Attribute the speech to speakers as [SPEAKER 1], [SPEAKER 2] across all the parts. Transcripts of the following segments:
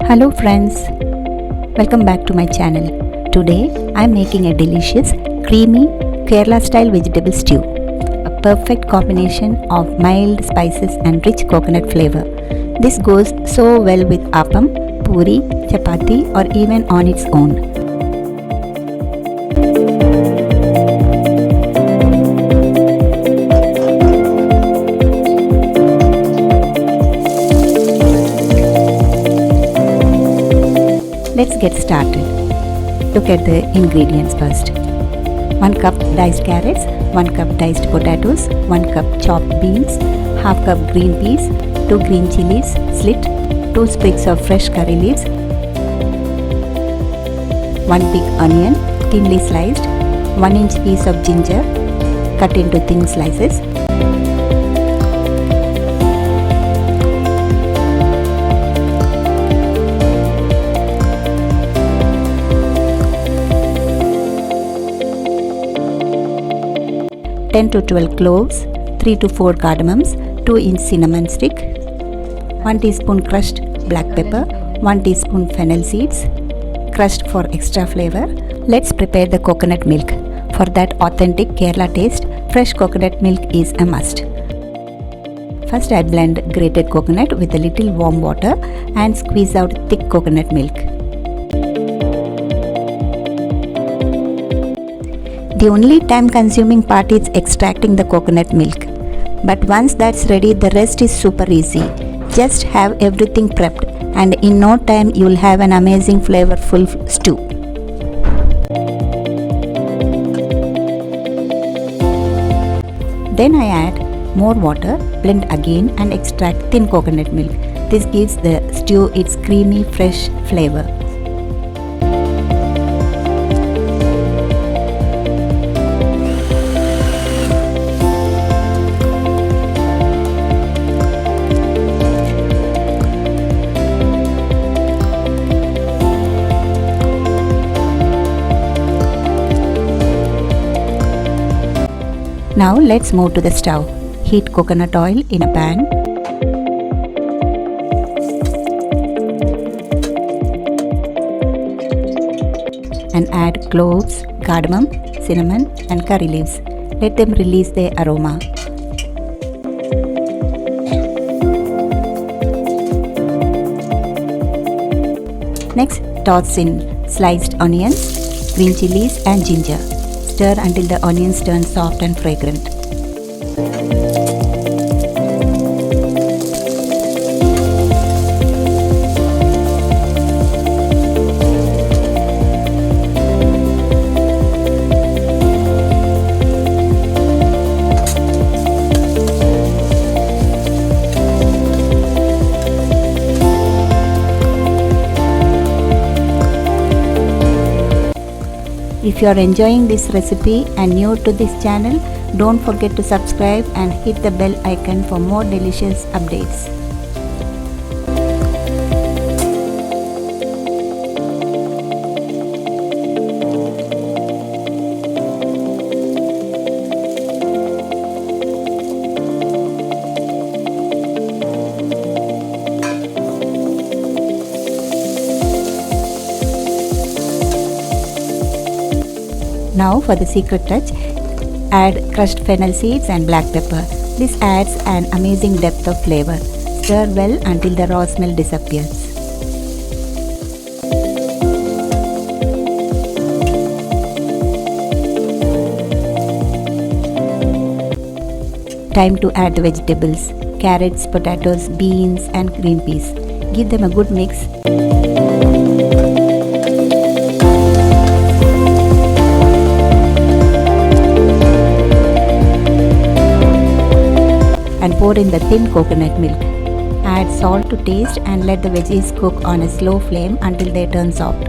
[SPEAKER 1] Hello friends, welcome back to my channel. Today I am making a delicious creamy Kerala style vegetable stew. A perfect combination of mild spices and rich coconut flavor. This goes so well with appam, puri, chapati or even on its own. Let's get started. Look at the ingredients first. 1 cup diced carrots, 1 cup diced potatoes, 1 cup chopped beans, half cup green peas, 2 green chilies, slit, 2 sprigs of fresh curry leaves, 1 big onion, thinly sliced, 1-inch piece of ginger, cut into thin slices, 10 to 12 cloves, 3 to 4 cardamoms, 2-inch cinnamon stick, 1 teaspoon crushed black pepper, 1 teaspoon fennel seeds, crushed for extra flavor. Let's prepare the coconut milk. For that authentic Kerala taste, fresh coconut milk is a must. First I blend grated coconut with a little warm water and squeeze out thick coconut milk. The only time consuming part is extracting the coconut milk. But once that's ready, the rest is super easy. Just have everything prepped and in no time you will have an amazing flavorful stew. Then I add more water, blend again and extract thin coconut milk. This gives the stew its creamy fresh flavor. Now let's move to the stove. Heat coconut oil in a pan. And add cloves, cardamom, cinnamon and curry leaves. Let them release their aroma. Next, toss in sliced onions, green chilies and ginger. Stir until the onions turn soft and fragrant. If you are enjoying this recipe and new to this channel, don't forget to subscribe and hit the bell icon for more delicious updates. Now for the secret touch, add crushed fennel seeds and black pepper. This adds an amazing depth of flavor. Stir well until the raw smell disappears. Time to add the vegetables, carrots, potatoes, beans and green peas. Give them a good mix. And pour in the thin coconut milk. Add salt to taste and let the veggies cook on a slow flame until they turn soft.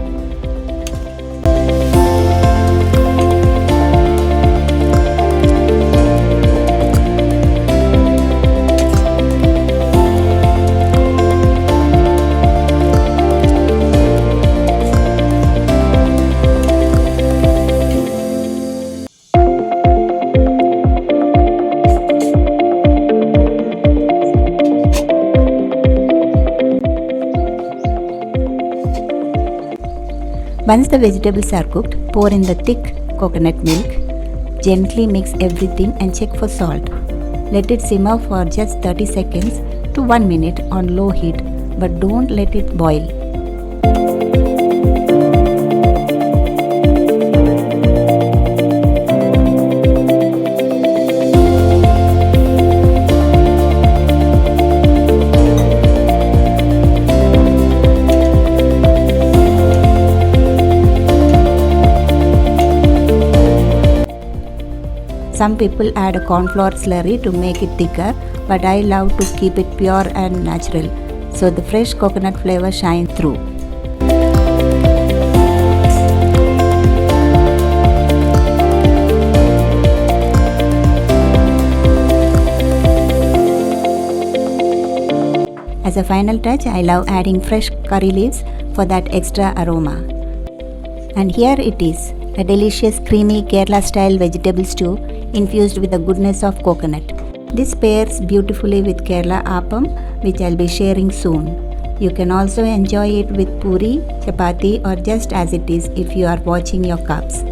[SPEAKER 1] Once the vegetables are cooked, pour in the thick coconut milk. Gently mix everything and check for salt. Let it simmer for just 30 seconds to 1 minute on low heat, but don't let it boil. Some people add a cornflour slurry to make it thicker, but I love to keep it pure and natural, so the fresh coconut flavor shines through. As a final touch, I love adding fresh curry leaves for that extra aroma. And here it is, a delicious creamy Kerala style vegetable stew infused with the goodness of coconut. This pairs beautifully with Kerala appam, which I'll be sharing soon. You can also enjoy it with puri, chapati, or just as it is if you are watching your carbs.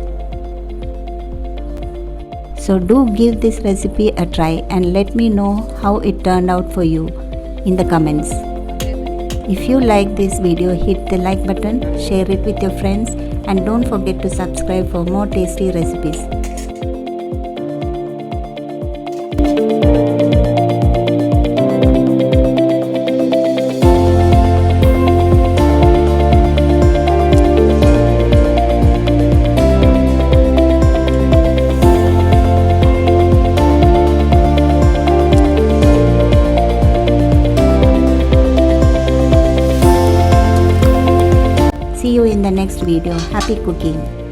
[SPEAKER 1] So do give this recipe a try and let me know how it turned out for you in the comments. If you like this video, hit the like button, share it with your friends, and don't forget to subscribe for more tasty recipes. See you in the next video. Happy cooking!